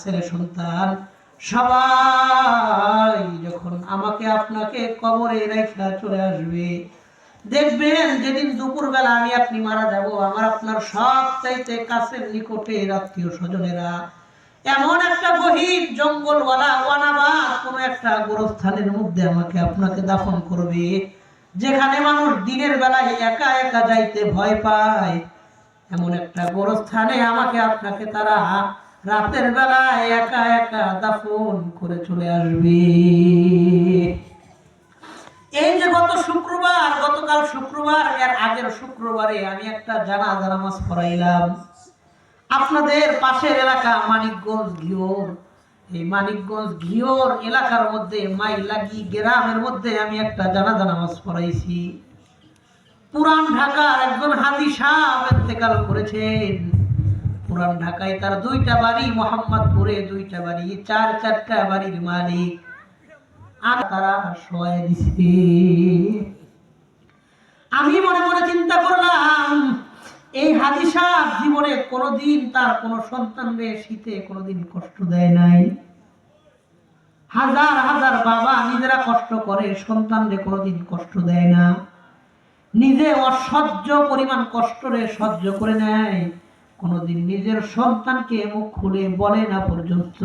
ছেলে সন্তান সবাই যখন আমাকে আপনাকে কবরে রেখে চলে আসবে, দেখবেন যেদিন দুপুরবেলা আমি আপনি মারা যাব, আমার আপনার সব চাইতে কাছের নিকটের আত্মীয় স্বজনেরা এমন একটা গহীন জঙ্গলওয়ালা ওয়ানাবাদ কোন একটা গোরস্থানের মধ্যে আমাকে আপনাকে দাফন করবে, যেখানে মানুষ দিনের বেলায় একা একা যাইতে ভয় পায়। এমন একটা গোরস্থানে আমাকে আপনাকে তারা রাতের বেলায় একা একা দাফন করে চলে আসবে। এই যে গতকাল শুক্রবার, এর আগের শুক্রবারে আমি একটা জানাজা নামাজ পড়াইলাম আপনাদের পাশের এলাকা মানিকগঞ্জ ঘিওর। এই মানিকগঞ্জ ঘিওর এলাকার মধ্যে মাইলাগি গ্রামের মধ্যে আমি একটা জানাজা নামাজ পড়াইছি। পুরান ঢাকার একজন হাজী সাহেব ইন্তেকাল করেছেন। পুরান ঢাকায় তার দুইটা বাড়ি, মোহাম্মদপুরে দুইটা বাড়ি, চারটা বাড়ির মালিক। আর তারা শোয়া দিছে। আমি মনে মনে চিন্তা করলাম, এই হাজী সাহেব জীবনে কোনোদিন তার কোনো সন্তানদের শীতে কোনোদিন কষ্ট দেয় নাই। হাজার হাজার বাবা নিজেরা কষ্ট করে, সন্তানদের কোনোদিন কষ্ট দেয় না। নিজে অসহ্য পরিমাণ কষ্টরে সহ্য করে নেয়, কোনোদিন নিজের সন্তানকে মুখ খুলে বলে না পর্যন্ত।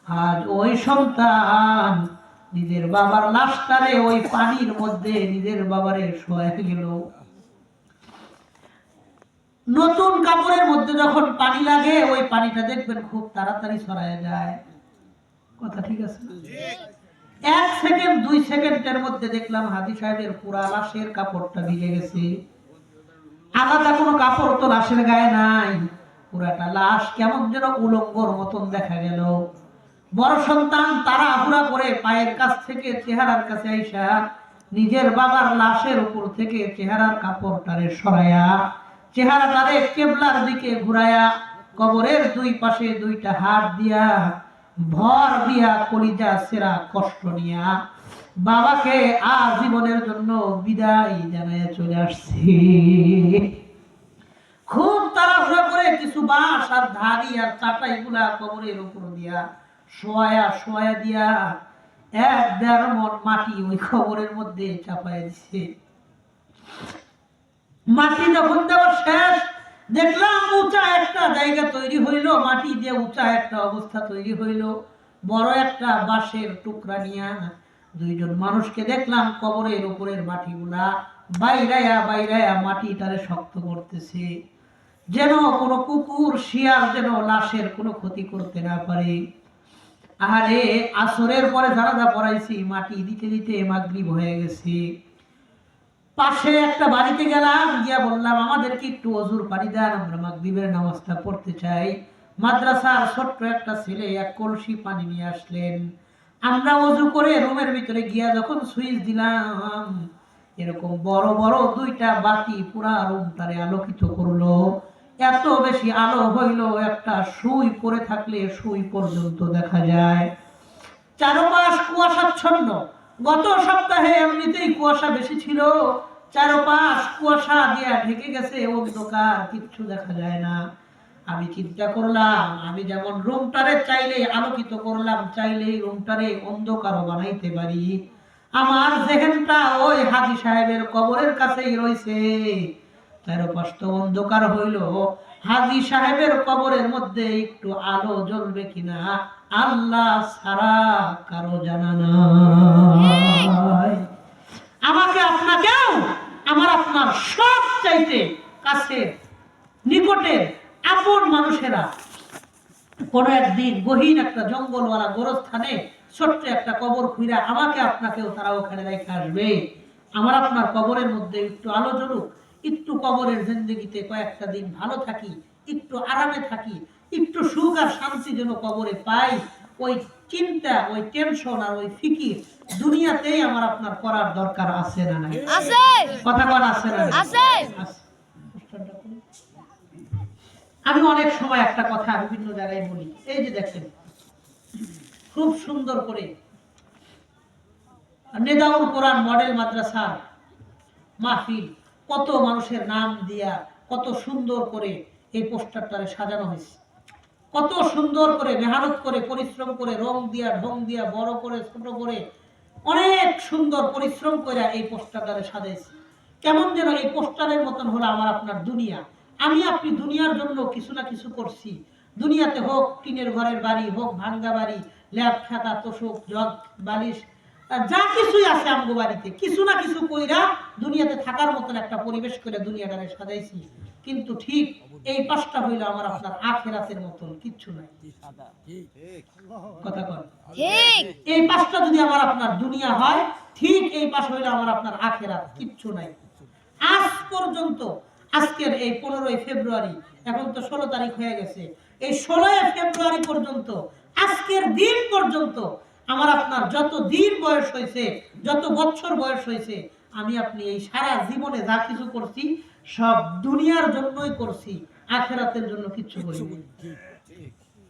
আজ ওই সন্তান নিজের বাবার লাশটারে ওই পানির মধ্যে নিজের বাবারে শোয়া গেল। নতুন কাপড়ের মধ্যে যখন পানি লাগে, ওই পানিটা দেখবেন খুব তাড়াতাড়ি ছড়ায় যায়। কথা ঠিক আছে? 1 সেকেন্ড 2 সেকেন্ডের মধ্যে দেখলাম হাজী সাহেবের পুরা লাশের কাপড়টা ভিজে গেছে। আলাদা কোনো কাপড় তো লাশের গায়ে নাই, পুরাটা লাশ কেমন যেন উলঙ্গর মতন দেখা গেল। বড় সন্তান তাড়াহুড়া করে পায়ের কাছ থেকে চেহারার কাছে আইসা নিজের বাবার লাশের উপর থেকে চেহারার কাপড়টারে সরাইয়া চেহারাটারে কেবলার দিকে ঘুরাইয়া কবরের দুই পাশে দুইটা হাত দিয়া ভর দিয়া কলিজা সেরা কষ্ট নিয়া বাবাকে আজীবনের জন্য বিদায় জানাইয়া চলে আসছে। খুব তাড়াহুড়া করে কিছু বাঁশ আর ধাড়ি আর চাটাই গুলা কবরের উপর দিয়া শোয়া দিয়া 1-1.5 মণ মাটি ওই কবরের মধ্যে চাপায় দিছে। মাটি যখন দেওয়া শেষ, দেখলাম উঁচা একটা জায়গা তৈরি হইল, মাটি দিয়ে উঁচা একটা অবস্থা তৈরি হইল। বড় একটা বাঁশের টুকরা নিয়া দুইজন মানুষকে দেখলাম কবরের উপরের মাটিগুলা বাইরায়া মাটিটারে শক্ত করতেছে, যেন কোনো কুকুর শিয়াল যেন লাশের কোনো ক্ষতি করতে না পারে। আরে আসরের পরে জানাজা পড়াইছি, মাটি দিতে দিতে মাগরিব হয়ে গেছে। পাশে একটা বাড়িতে গেলাম, গিয়া বললাম আমাদেরকে একটু ওযুর পানি দেন, আমরা মাগরিবের নামাজটা পড়তে চাই। মাদ্রাসার ছোট্ট একটা ছেলে 1 কলসি পানি নিয়ে আসলেন। আমরা ওযু করে রুমের ভিতরে গিয়া যখন সুইচ দিলাম, এরকম বড় বড় 2টা বাতি পুরা রুমটারে আলোকিত করলো। এত বেশি আলো হইল, একটা সুই পরে থাকলে সুই পর্যন্ত দেখা যায়। চারপাশ কুয়াশাচ্ছন্ন। গত সপ্তাহে এমনিতেই কুয়াশা বেশি ছিল, চারপাশ কুয়াশা দিয়া ঢেকে গেছে, অন্ধকার, কিচ্ছু দেখা যায় না। আমি চিন্তা করলাম, আমি যেমন রুমটারে চাইলে আলোকিত করলাম, চাইলেই রুমটারে অন্ধকারও বানাইতে পারি। আমার যেখানটা ওই হাজী সাহেবের কবরের কাছেই রয়েছে, চারপাশ তো অন্ধকার হইল, হাজী সাহেবের কবরের মধ্যে একটু আলো জ্বলবে কিনা আল্লাহ ছাড়া কারো জানা নাই। আমাকে আপনাকেও আমার আপনার সব চাইতে কাছের নিকটের আপন মানুষেরা কোন একদিন গহীন একটা জঙ্গলওয়ালা গোরস্থানে ছোট্ট একটা কবর খুঁড়া আমাকে আপনাকেও তারা ওখানে রেখে আসবে। আমার আপনার কবরের মধ্যে একটু আলো জ্বলুক, একটু কবরের জিন্দেগিতে কয়েকটা দিন ভালো থাকি, একটু আরামে থাকি, একটু সুখ আর শান্তি যেন কবরে পাই। ওই চিন্তা, ওই টেনশন আর ওই ফিকির দুনিয়াতেই আমার আপনার করার দরকার আছে না নাই? আছে। কথা বলা আছে না? আছে। আমি অনেক সময় একটা কথা বিভিন্ন জায়গায় বলি, এই যে দেখেন খুব সুন্দর করে নেদাউল কোরআন মডেল মাদ্রাসার মাহফিল, কত মানুষের নাম দিয়া কত সুন্দর করে এই পোস্টারটারে সাজানো হয়েছে। কত সুন্দর করে মেহনত করে পরিশ্রম করে রং দিয়া ঢং দিয়া বড় করে ছোট করে অনেক সুন্দর পরিশ্রম করে এই পোস্টারটারে সাজাইছি। কেমন যেন এই পোস্টারের মতন হলো আমার আপনার দুনিয়া। আমি আপনি দুনিয়ার জন্য কিছু না কিছু করছি। দুনিয়াতে হোক টিনের ঘরের বাড়ি, হোক ভাঙ্গা বাড়ি, ল্যাব খাতা তোষক জগ বালিশ, যা কিছুই আছে আমগো বাড়িতে কিছু না কিছু কইরা দুনিয়াতে থাকার মতন একটা পরিবেশ করে দুনিয়াটারে সাজাইছি। কিন্তু ঠিক এই পাশটা হইল আমার আপনার আখিরাতের মতন কিচ্ছু নাই। কথা কন ঠিক? এই পাশটা যদি আমার আপনার দুনিয়া হয়, ঠিক এই পাশ হইল আমার আপনার আখিরাত, কিচ্ছু নাই। আজ পর্যন্ত আজকের এই 15ই ফেব্রুয়ারি, এখন তো 16 তারিখ হয়ে গেছে, এই 16 ফেব্রুয়ারি পর্যন্ত আজকের দিন পর্যন্ত আমার আপনার যত দিন বয়স হয়েছে, যত বছর বয়স হয়েছে, আমি আপনি এই সারা জীবনে যা কিছু করছি সব দুনিয়ার জন্যই করছি, আখিরাতের জন্য কিচ্ছু করিনি।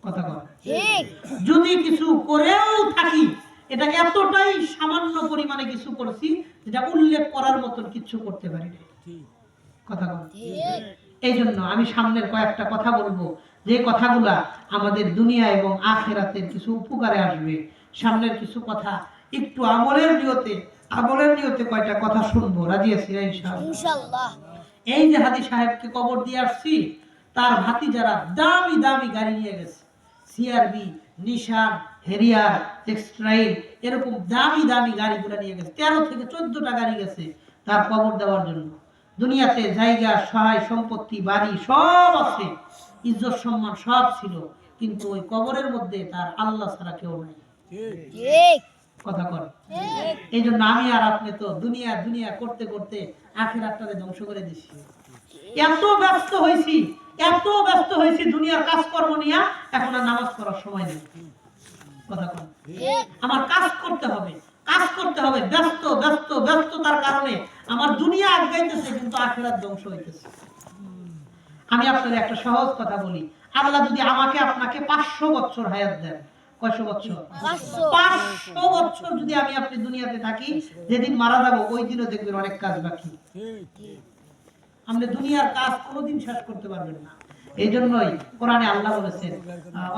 কথা বল ঠিক? যদি কিছু করেও থাকি এটা এতটাই সামান্য পরিমাণে কিছু করছি যেটা উল্লেখ করার মতন কিছু করতে পারি না। কথা বল ঠিক? এই জন্য আমি সামনের কয়েকটা কথা বলবো, যে কথাগুলা আমাদের দুনিয়া এবং আখিরাতের কিছু উপকারে আসবে। সামনের কিছু কথা একটু আমলের নিয়তে কয়টা কথা শুনবো। রাজি আছি ইনশাআল্লাহ? এই যে হাদি সাহেবকে কবর দিয়ে আসছি, তার ভাতিজারা দামি দামি গাড়ি নিয়ে গেছে, সিআরবি, নিশান, হেরিয়ার, এক্সট্রাইল, এরকম দামি দামি গাড়িগুলো নিয়ে গেছে। 13 থেকে 14টা গাড়ি গেছে তার কবর দেওয়ার জন্য। দুনিয়াতে জায়গা, সহায় সম্পত্তি, বাড়ি সব আছে, ইজ্জত সম্মান সব ছিল, কিন্তু ওই কবরের মধ্যে তার আল্লাহ ছাড়া কেউ নাই। ঠিক কথা কর। এই জন্য আমি আর আপনি তো দুনিয়া দুনিয়া করতে করতে আখিরাতটাকে ধ্বংস করে দিছি। এত ব্যস্ত হয়েছি দুনিয়ার কাজকর্ম নিয়ে, এখন আর নামাজ পড়ার সময় নেই। কথা কর। আমার কাজ করতে হবে, ব্যস্ততার কারণে আমার দুনিয়া আগাইতেছে কিন্তু আখিরাত ধ্বংস হইতেছে। আমি আপনাদের একটা সহজ কথা বলি, আল্লাহ যদি আমাকে আপনাকে 500 বছর হায়াত দেন, কয়শো বছর? 500 বছর যদি আমি আপনি দুনিয়াতে থাকি, যেদিন মারা যাবো ওই দিনও দেখবেন অনেক কাজ বাকি। আপনি দুনিয়ার কাজ কোনোদিন শেষ করতে পারবেন না। এই জন্যই কোরআনে আল্লাহ বলেছেন,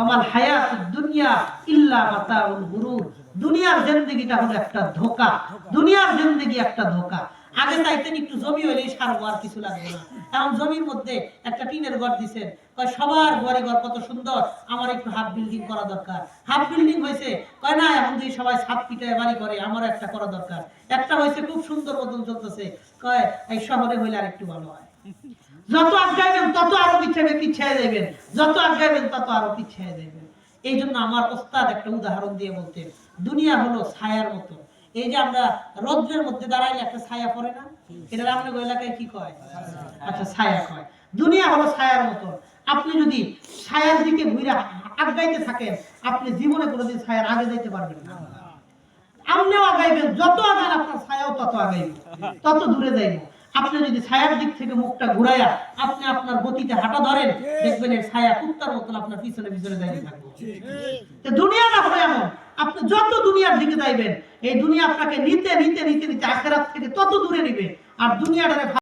আমাল হায়াতুদ দুনিয়া ইল্লা মাতাউল গুরুর, দুনিয়ার জিন্দেগিটা হলো একটা ধোঁকা, দুনিয়ার জিন্দেগি একটা ধোঁকা। আগে চাইতেন একটু জমি হইলেই সারবো, আর কিছু লাগবে না। এখন জমির মধ্যে একটা টিনের ঘর দিচ্ছেন, কয় সবার ঘরে ঘর কত সুন্দর, আমার একটু হাফ বিল্ডিং করা দরকার। হাফ বিল্ডিং হয়েছে, কয় না এখন যদি সবাই ছাদ পিটায় বাড়ি করে, আমার একটা করা দরকার। একটা হয়েছে খুব সুন্দর মতন চলতেছে, কয় এই শহরে হইলে আর একটু ভালো হয়। যত আগাইবেন তত আরো পিছিয়ে যাবেন, যত আগাইবেন তত আরো পিছিয়ে যাবেন। এই জন্য আমার ওস্তাদ একটা উদাহরণ দিয়ে বলতেন, দুনিয়া হলো ছায়ার মতো। এই যে আমরা রৌদ্রের মধ্যে দাঁড়াইলে একটা ছায়া পড়ে না, এটা আপনাদের এলাকায় কি কয়? আচ্ছা, ছায়া কয়। দুনিয়া হলো ছায়ার মতো। আপনি যদি ছায়ার দিকে ঘুরে আগাইতে থাকেন, আপনি জীবনে কোনোদিন ছায়ার আগে যাইতে পারবেন না। আপনিও আগাইবেন, যত আগান আপনার ছায়াও তত আগাইবে, তত দূরে যাইবে। আপনি যদি ছায়ার দিক থেকে মুখটা ঘুরাইয়া আপনি আপনার গতিতে হাঁটা ধরেন, দেখবেন এর ছায়া কুত্তার মতন আপনার পিছনে দাঁড়িয়ে থাকবে। দুনিয়াটা হলো এমন, আপনি যত দুনিয়ার দিকে যাইবেন, এই দুনিয়া আপনাকে নিতে আখিরাত থেকে তত দূরে নিবে। আর দুনিয়াটারে